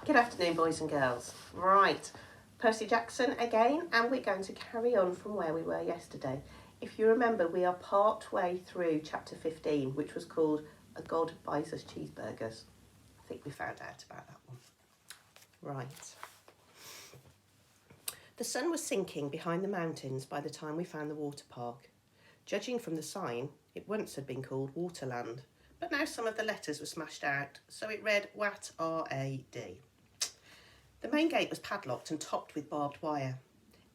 Good afternoon, boys and girls. Right, Percy Jackson again, and we're going to carry on from where we were yesterday. If you remember, we are part way through chapter 15, which was called A God Buys Us Cheeseburgers. I think we found out about that one. Right. The sun was sinking behind the mountains by the time we found the water park. Judging from the sign, it once had been called Waterland, but now some of the letters were smashed out, so it read WAT R-A-D. The main gate was padlocked and topped with barbed wire.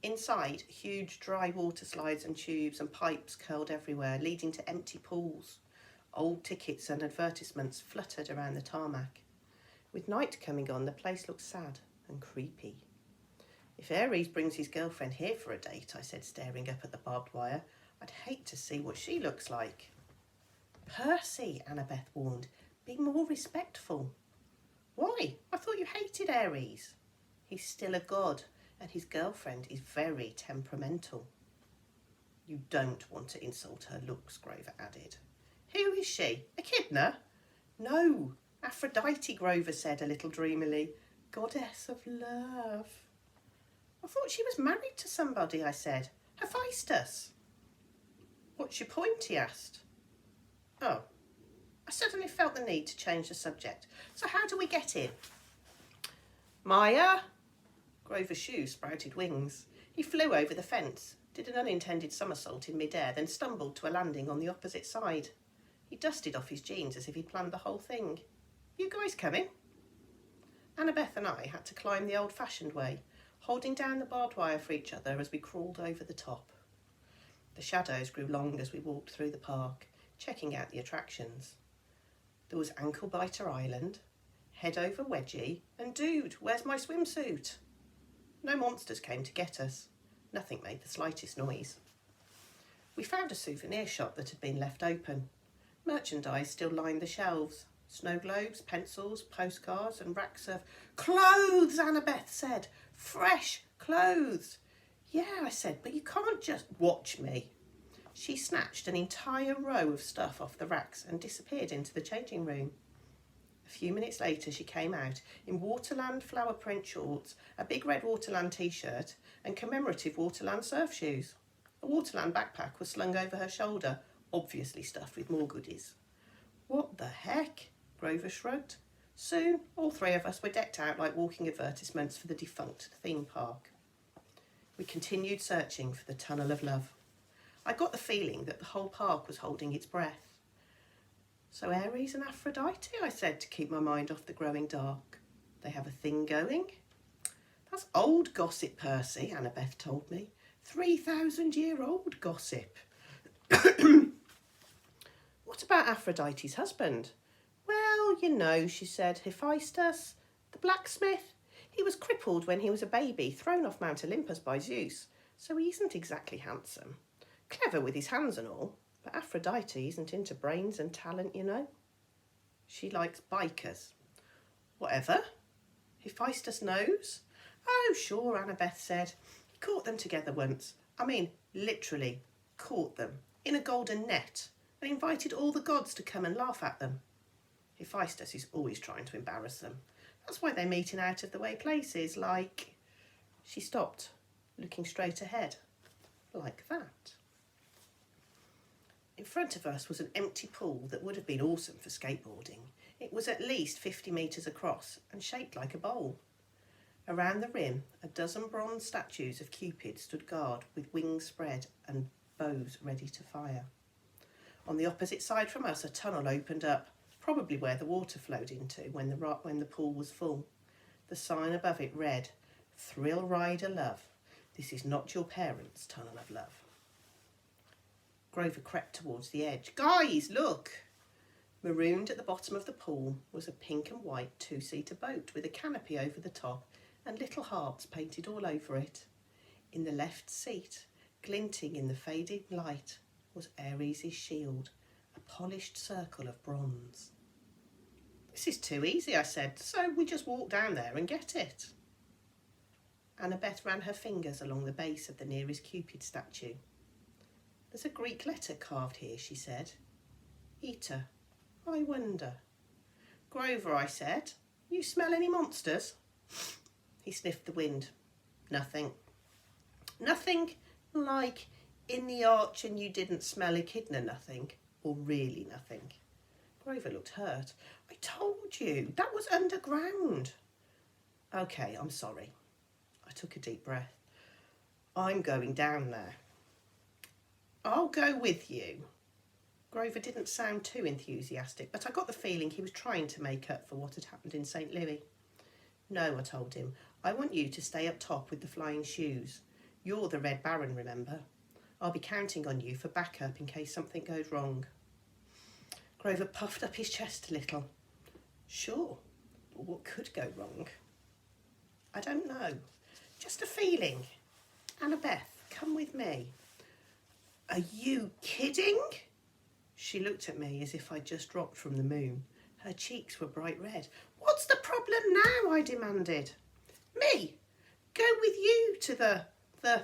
Inside, huge dry water slides and tubes and pipes curled everywhere, leading to empty pools. Old tickets and advertisements fluttered around the tarmac. With night coming on, the place looked sad and creepy. If Ares brings his girlfriend here for a date, I said, staring up at the barbed wire, I'd hate to see what she looks like. Percy, Annabeth warned, be more respectful. Why? I thought you hated Ares. He's still a god, and his girlfriend is very temperamental. You don't want to insult her looks, Grover added. Who is she? Echidna? No, Aphrodite, Grover said a little dreamily. Goddess of love. I thought she was married to somebody, I said. Hephaestus. What's your point, he asked. Oh, I suddenly felt the need to change the subject. So how do we get in? Maya? Grover's shoe sprouted wings. He flew over the fence, did an unintended somersault in midair, then stumbled to a landing on the opposite side. He dusted off his jeans as if he'd planned the whole thing. You guys coming? Annabeth and I had to climb the old-fashioned way, holding down the barbed wire for each other as we crawled over the top. The shadows grew long as we walked through the park, checking out the attractions. There was Ankle Biter Island, Head Over Wedgie, and Dude, where's my swimsuit? No monsters came to get us. Nothing made the slightest noise. We found a souvenir shop that had been left open. Merchandise still lined the shelves. Snow globes, pencils, postcards, and racks of clothes, Annabeth said. Fresh clothes. Yeah, I said, but you can't just watch me. She snatched an entire row of stuff off the racks and disappeared into the changing room. A few minutes later, she came out in Waterland flower print shorts, a big red Waterland t-shirt, and commemorative Waterland surf shoes. A Waterland backpack was slung over her shoulder, obviously stuffed with more goodies. What the heck? Grover shrugged. Soon, all three of us were decked out like walking advertisements for the defunct theme park. We continued searching for the Tunnel of Love. I got the feeling that the whole park was holding its breath. So Ares and Aphrodite, I said, to keep my mind off the growing dark. They have a thing going? That's old gossip, Percy, Annabeth told me. 3,000-year-old gossip. What about Aphrodite's husband? Well, you know, she said, Hephaestus, the blacksmith. He was crippled when he was a baby, thrown off Mount Olympus by Zeus, so he isn't exactly handsome. Clever with his hands and all, but Aphrodite isn't into brains and talent, you know. She likes bikers. Whatever. Hephaestus knows? Oh, sure, Annabeth said. He caught them together once. I mean, literally, caught them, in a golden net, and invited all the gods to come and laugh at them. Hephaestus is always trying to embarrass them. That's why they meet in out-of-the-way places like... She stopped, looking straight ahead, like that. In front of us was an empty pool that would have been awesome for skateboarding. It was at least 50 metres across and shaped like a bowl. Around the rim, a dozen bronze statues of Cupid stood guard with wings spread and bows ready to fire. On the opposite side from us, a tunnel opened up, probably where the water flowed into when the pool was full. The sign above it read, Thrill Rider Love. This is not your parents' tunnel of love. Grover crept towards the edge. Guys, look! Marooned at the bottom of the pool was a pink and white two-seater boat with a canopy over the top and little hearts painted all over it. In the left seat, glinting in the fading light, was Ares' shield, a polished circle of bronze. This is too easy, I said, so we just walk down there and get it. Annabeth ran her fingers along the base of the nearest Cupid statue. There's a Greek letter carved here, she said. Eta. I wonder. Grover, I said, you smell any monsters? He sniffed the wind. Nothing. Nothing like in the arch and you didn't smell echidna nothing, or really nothing. Grover looked hurt. I told you, that was underground. Okay, I'm sorry. I took a deep breath. I'm going down there. I'll go with you. Grover didn't sound too enthusiastic, but I got the feeling he was trying to make up for what had happened in St. Louis. No, I told him, I want you to stay up top with the flying shoes. You're the Red Baron, remember? I'll be counting on you for backup in case something goes wrong. Grover puffed up his chest a little. Sure, but what could go wrong? I don't know. Just a feeling. Annabeth, come with me. Are you kidding? She looked at me as if I'd just dropped from the moon. Her cheeks were bright red. What's the problem now? I demanded. Me? Go with you to the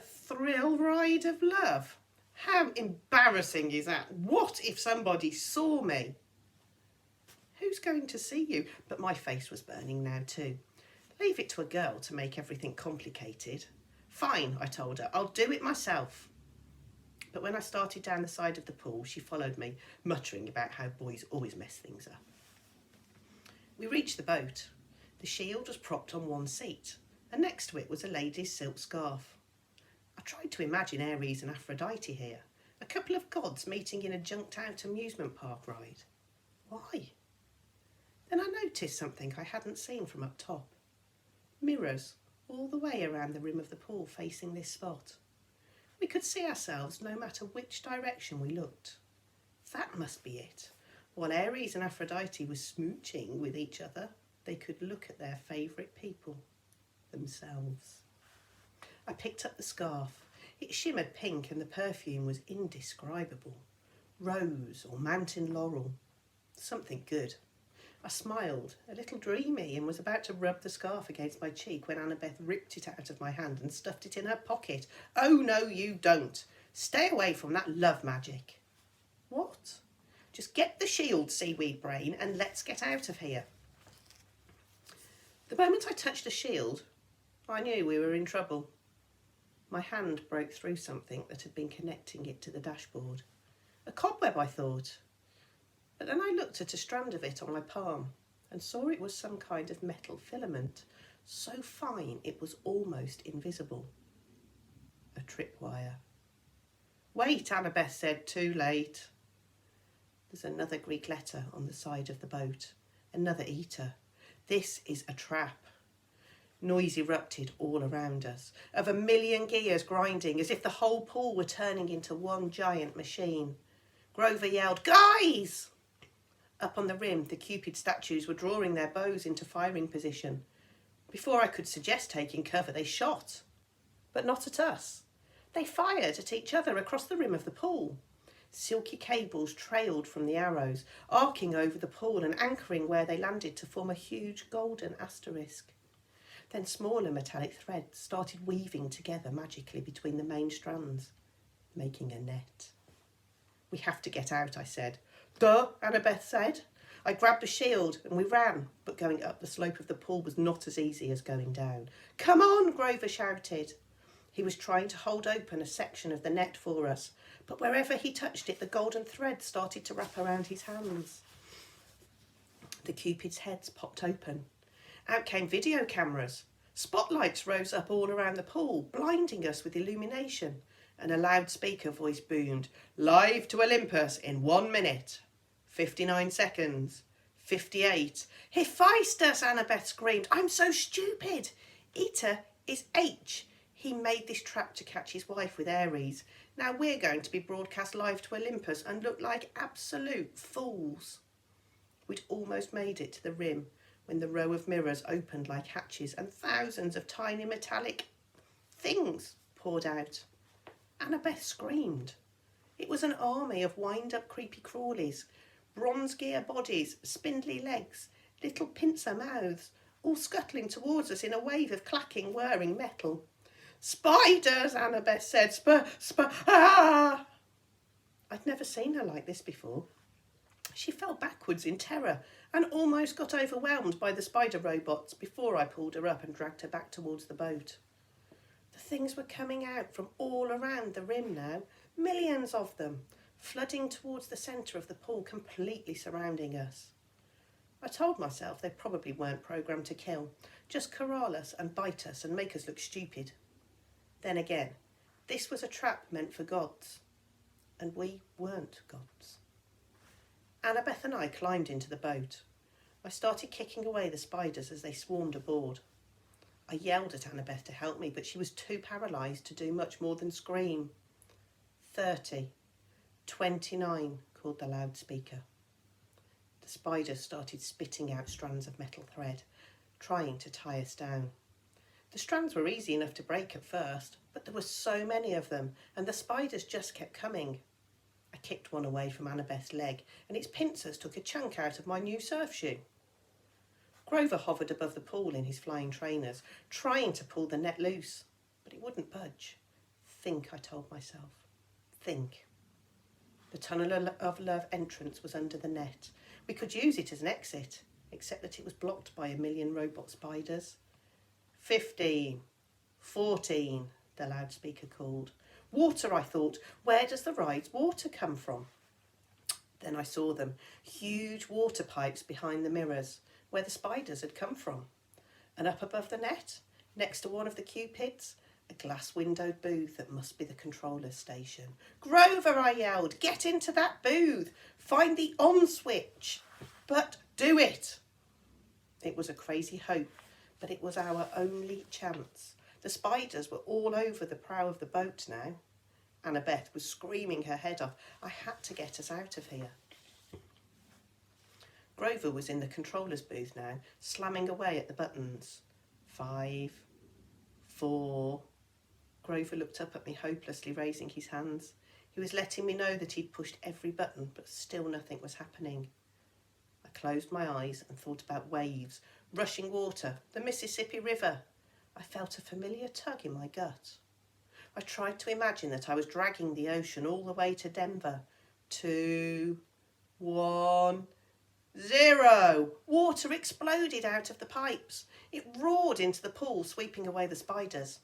thrill ride of love? How embarrassing is that? What if somebody saw me? Who's going to see you? But my face was burning now too. Leave it to a girl to make everything complicated. Fine, I told her. I'll do it myself. But when I started down the side of the pool, she followed me, muttering about how boys always mess things up. We reached the boat. The shield was propped on one seat, and next to it was a lady's silk scarf. I tried to imagine Ares and Aphrodite here, a couple of gods meeting in a junked-out amusement park ride. Why? Then I noticed something I hadn't seen from up top. Mirrors all the way around the rim of the pool facing this spot. We could see ourselves no matter which direction we looked. That must be it. While Ares and Aphrodite were smooching with each other, they could look at their favourite people, themselves. I picked up the scarf. It shimmered pink and the perfume was indescribable. Rose or mountain laurel. Something good. I smiled, a little dreamy, and was about to rub the scarf against my cheek when Annabeth ripped it out of my hand and stuffed it in her pocket. Oh, no, you don't. Stay away from that love magic. What? Just get the shield, seaweed brain, and let's get out of here. The moment I touched the shield, I knew we were in trouble. My hand broke through something that had been connecting it to the dashboard. A cobweb, I thought. But then I looked at a strand of it on my palm and saw it was some kind of metal filament, so fine it was almost invisible. A tripwire. Wait, Annabeth said, too late. There's another Greek letter on the side of the boat, another eater. This is a trap. Noise erupted all around us, of a million gears grinding as if the whole pool were turning into one giant machine. Grover yelled, "Guys!" Up on the rim, the Cupid statues were drawing their bows into firing position. Before I could suggest taking cover, they shot. But not at us. They fired at each other across the rim of the pool. Silky cables trailed from the arrows, arcing over the pool and anchoring where they landed to form a huge golden asterisk. Then smaller metallic threads started weaving together magically between the main strands, making a net. We have to get out, I said. Duh, Annabeth said. I grabbed a shield and we ran, but going up the slope of the pool was not as easy as going down. Come on, Grover shouted. He was trying to hold open a section of the net for us, but wherever he touched it, the golden thread started to wrap around his hands. The Cupid's heads popped open. Out came video cameras. Spotlights rose up all around the pool, blinding us with illumination, and a loudspeaker voice boomed, "Live to Olympus in 1 minute. 59 seconds. 58. Hephaestus, Annabeth screamed. I'm so stupid. Eta is H. He made this trap to catch his wife with Ares. Now we're going to be broadcast live to Olympus and look like absolute fools. We'd almost made it to the rim when the row of mirrors opened like hatches and thousands of tiny metallic things poured out. Annabeth screamed. It was an army of wind-up creepy crawlies, bronze gear bodies, spindly legs, little pincer mouths, all scuttling towards us in a wave of clacking, whirring metal. Spiders, Annabeth said. Ah! I'd never seen her like this before. She fell backwards in terror and almost got overwhelmed by the spider robots before I pulled her up and dragged her back towards the boat. The things were coming out from all around the rim now, millions of them, flooding towards the centre of the pool, completely surrounding us. I told myself they probably weren't programmed to kill, just corral us and bite us and make us look stupid. Then again, this was a trap meant for gods, and we weren't gods. Annabeth and I climbed into the boat. I started kicking away the spiders as they swarmed aboard. I yelled at Annabeth to help me, but she was too paralysed to do much more than scream. 30, 29, called the loudspeaker. The spiders started spitting out strands of metal thread, trying to tie us down. The strands were easy enough to break at first, but there were so many of them, and the spiders just kept coming. I kicked one away from Annabeth's leg, and its pincers took a chunk out of my new surf shoe. Grover hovered above the pool in his flying trainers, trying to pull the net loose, but it wouldn't budge. Think, I told myself. Think. The Tunnel of Love entrance was under the net. We could use it as an exit, except that it was blocked by a million robot spiders. 15, 14, the loudspeaker called. Water, I thought. Where does the ride's water come from? Then I saw them, huge water pipes behind the mirrors, where the spiders had come from. And up above the net, next to one of the cupids, a glass-windowed booth that must be the controller's station. Grover, I yelled, get into that booth. Find the on switch. But do it. It was a crazy hope, but it was our only chance. The spiders were all over the prow of the boat now. Annabeth was screaming her head off. I had to get us out of here. Grover was in the controller's booth now, slamming away at the buttons. 5, 4... Grover looked up at me hopelessly, raising his hands. He was letting me know that he'd pushed every button, but still nothing was happening. I closed my eyes and thought about waves, rushing water, the Mississippi River. I felt a familiar tug in my gut. I tried to imagine that I was dragging the ocean all the way to Denver. 2, 1, 0. Water exploded out of the pipes. It roared into the pool, sweeping away the spiders.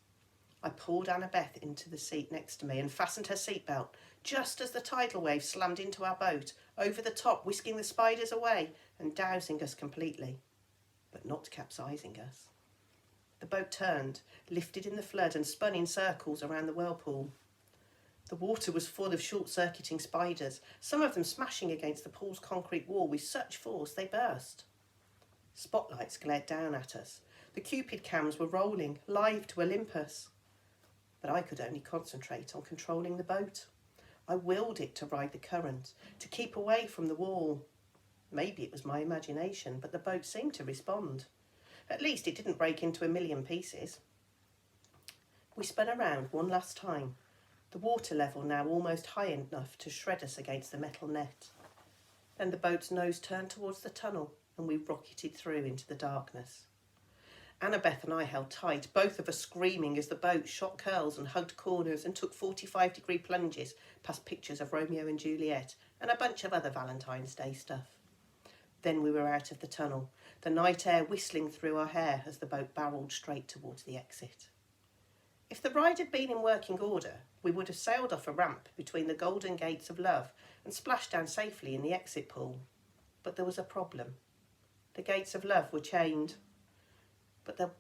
I pulled Annabeth into the seat next to me and fastened her seatbelt, just as the tidal wave slammed into our boat, over the top, whisking the spiders away and dousing us completely, but not capsizing us. The boat turned, lifted in the flood and spun in circles around the whirlpool. The water was full of short-circuiting spiders, some of them smashing against the pool's concrete wall with such force they burst. Spotlights glared down at us. The Cupid cams were rolling, live to Olympus. But I could only concentrate on controlling the boat. I willed it to ride the current, to keep away from the wall. Maybe it was my imagination, but the boat seemed to respond. At least it didn't break into a million pieces. We spun around one last time, the water level now almost high enough to shred us against the metal net. Then the boat's nose turned towards the tunnel and we rocketed through into the darkness. Annabeth and I held tight, both of us screaming as the boat shot curls and hugged corners and took 45-degree plunges past pictures of Romeo and Juliet and a bunch of other Valentine's Day stuff. Then we were out of the tunnel, the night air whistling through our hair as the boat barrelled straight towards the exit. If the ride had been in working order, we would have sailed off a ramp between the golden gates of love and splashed down safely in the exit pool. But there was a problem. The gates of love were chained. But the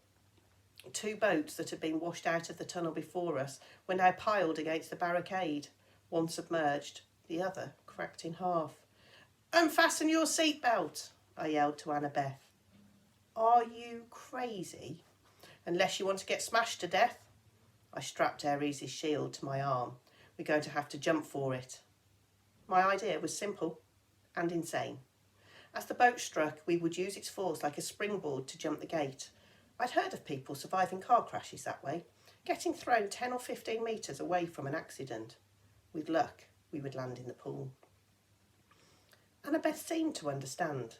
two boats that had been washed out of the tunnel before us were now piled against the barricade, one submerged, the other cracked in half. Unfasten your seatbelt, I yelled to Annabeth. Are you crazy? Unless you want to get smashed to death. I strapped Ares' shield to my arm. We're going to have to jump for it. My idea was simple and insane. As the boat struck, we would use its force like a springboard to jump the gate. I'd heard of people surviving car crashes that way, getting thrown 10 or 15 metres away from an accident. With luck, we would land in the pool. Annabeth seemed to understand.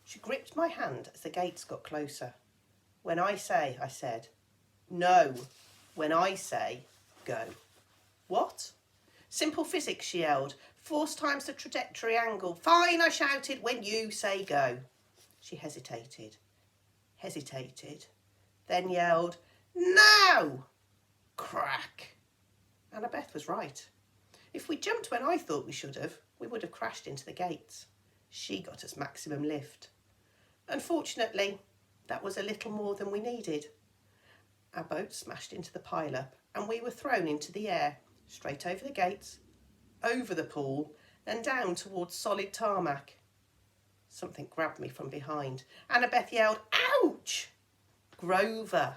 She gripped my hand as the gates got closer. When I say, I said. No. When I say, go. What? Simple physics, she yelled. 4 times the trajectory angle. Fine, I shouted, when you say go. She hesitated, then yelled, now! Crack. Annabeth was right. If we jumped when I thought we should have, we would have crashed into the gates. She got us maximum lift. Unfortunately, that was a little more than we needed. Our boat smashed into the pile-up and we were thrown into the air, straight over the gates, over the pool and down towards solid tarmac. Something grabbed me from behind. Annabeth yelled, ouch! Grover.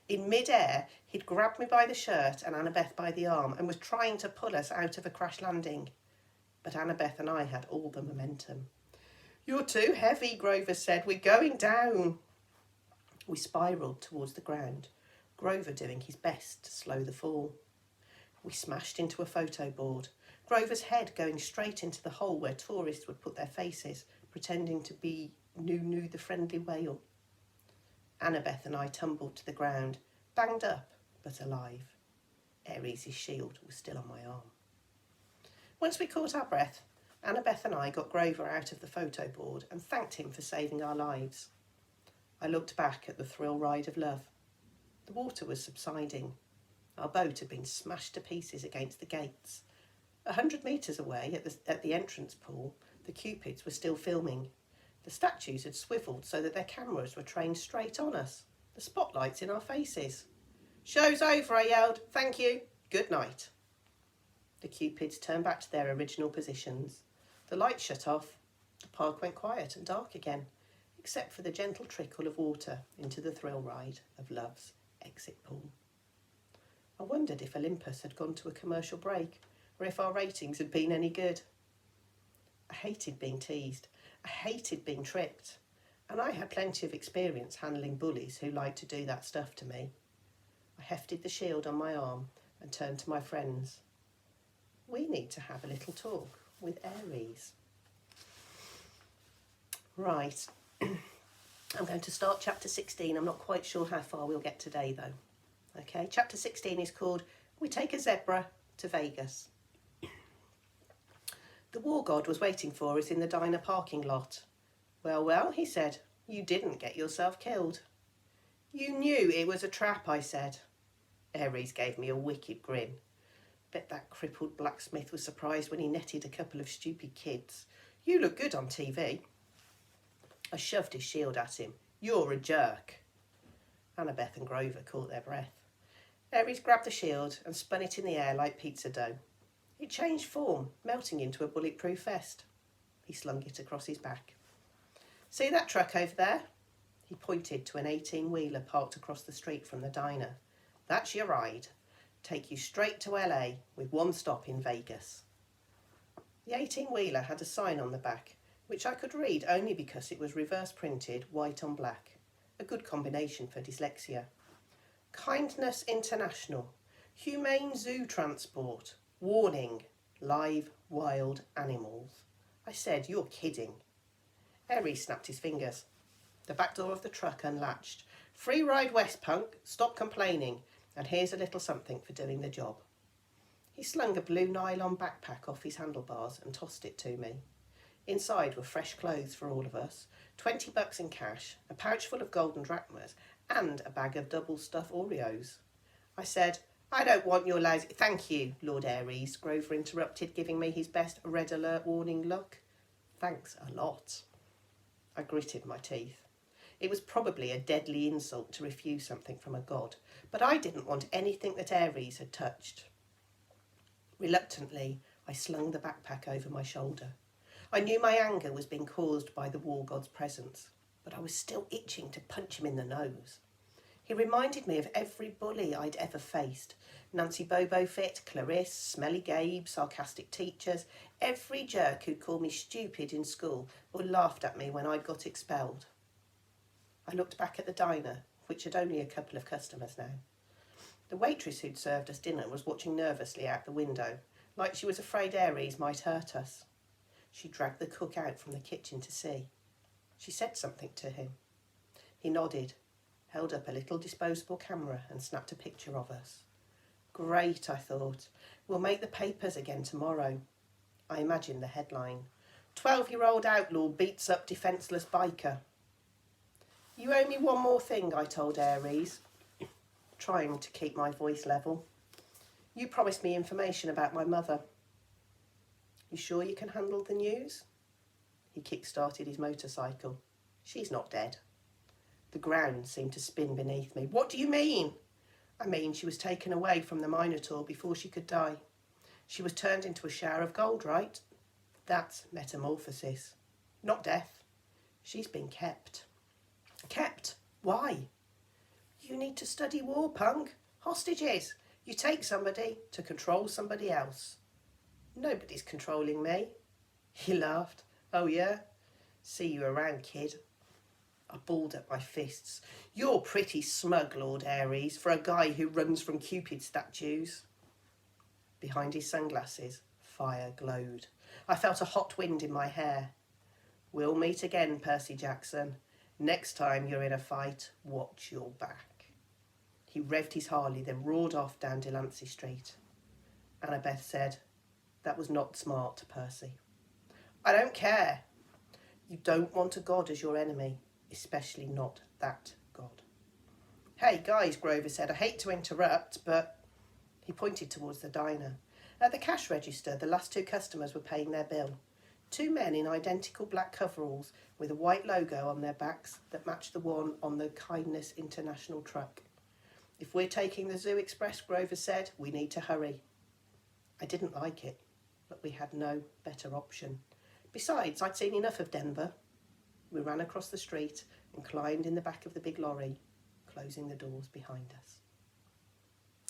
In mid-air, he'd grabbed me by the shirt and Annabeth by the arm and was trying to pull us out of a crash landing. But Annabeth and I had all the momentum. You're too heavy, Grover said. We're going down. We spiralled towards the ground, Grover doing his best to slow the fall. We smashed into a photo board, Grover's head going straight into the hole where tourists would put their faces, pretending to be Nunu the friendly whale. Annabeth and I tumbled to the ground, banged up but alive. Aries' shield was still on my arm. Once we caught our breath, Annabeth and I got Grover out of the photo board and thanked him for saving our lives. I looked back at the thrill ride of love. The water was subsiding. Our boat had been smashed to pieces against the gates. 100 metres away at the entrance pool, the Cupids were still filming. The statues had swivelled so that their cameras were trained straight on us, the spotlights in our faces. Show's over, I yelled. Thank you. Good night. The Cupids turned back to their original positions. The lights shut off. The park went quiet and dark again, except for the gentle trickle of water into the thrill ride of love's exit pool. I wondered if Olympus had gone to a commercial break or if our ratings had been any good. I hated being teased. I hated being tricked. And I had plenty of experience handling bullies who liked to do that stuff to me. I hefted the shield on my arm and turned to my friends. We need to have a little talk with Aries. Right. I'm going to start chapter 16. I'm not quite sure how far we'll get today, though. Okay, chapter 16 is called We Take a Zebra to Vegas. The war god was waiting for us in the diner parking lot. Well, he said, you didn't get yourself killed. You knew it was a trap, I said. Aries gave me a wicked grin. Bet that crippled blacksmith was surprised when he netted a couple of stupid kids. You look good on TV. I shoved his shield at him. You're a jerk. Annabeth and Grover caught their breath. Aries grabbed the shield and spun it in the air like pizza dough. It changed form, melting into a bulletproof vest. He slung it across his back. See that truck over there? He pointed to an 18-wheeler parked across the street from the diner. That's your ride. Take you straight to LA with one stop in Vegas. The 18-wheeler had a sign on the back, which I could read only because it was reverse printed white on black, a good combination for dyslexia. Kindness International, Humane Zoo Transport, warning, live wild animals. I said, you're kidding. Aries snapped his fingers. The back door of the truck unlatched. Free ride west, punk, stop complaining, and here's a little something for doing the job. He slung a blue nylon backpack off his handlebars and tossed it to me. Inside were fresh clothes for all of us, $20 in cash, a pouch full of golden drachmas, and a bag of double stuffed Oreos. I said, I don't want your lousy... Thank you, Lord Aries, Grover interrupted, giving me his best red alert warning look. Thanks a lot. I gritted my teeth. It was probably a deadly insult to refuse something from a god, but I didn't want anything that Aries had touched. Reluctantly, I slung the backpack over my shoulder. I knew my anger was being caused by the war god's presence, but I was still itching to punch him in the nose. He reminded me of every bully I'd ever faced. Nancy Bobo Fit, Clarisse, Smelly Gabe, sarcastic teachers, every jerk who'd called me stupid in school or laughed at me when I'd got expelled. I looked back at the diner, which had only a couple of customers now. The waitress who'd served us dinner was watching nervously out the window, like she was afraid Aries might hurt us. She dragged the cook out from the kitchen to see. She said something to him. He nodded, held up a little disposable camera and snapped a picture of us. Great, I thought. We'll make the papers again tomorrow. I imagined the headline. 12-year-old outlaw beats up defenceless biker. You owe me one more thing, I told Aries, trying to keep my voice level. You promised me information about my mother. You sure you can handle the news? He kick-started his motorcycle. She's not dead. The ground seemed to spin beneath me. What do you mean? I mean, she was taken away from the Minotaur before she could die. She was turned into a shower of gold, right? That's metamorphosis, not death. She's been kept. Kept? Why? You need to study war, punk. Hostages. You take somebody to control somebody else. Nobody's controlling me. He laughed. Oh yeah? See you around, kid. I balled up my fists. You're pretty smug, Lord Ares, for a guy who runs from Cupid statues. Behind his sunglasses, fire glowed. I felt a hot wind in my hair. We'll meet again, Percy Jackson. Next time you're in a fight, watch your back. He revved his Harley, then roared off down Delancey Street. Annabeth said, that was not smart, Percy. I don't care. You don't want a god as your enemy, especially not that god. Hey, guys, Grover said, I hate to interrupt, but... He pointed towards the diner. At the cash register, the last two customers were paying their bill. Two men in identical black coveralls with a white logo on their backs that matched the one on the Kindness International truck. If we're taking the Zoo Express, Grover said, we need to hurry. I didn't like it, but we had no better option. Besides, I'd seen enough of Denver. We ran across the street and climbed in the back of the big lorry, closing the doors behind us.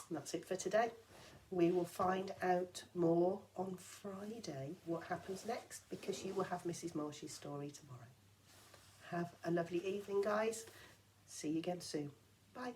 And that's it for today. We will find out more on Friday what happens next, because you will have Mrs. Marsh's story tomorrow. Have a lovely evening, guys. See you again soon. Bye.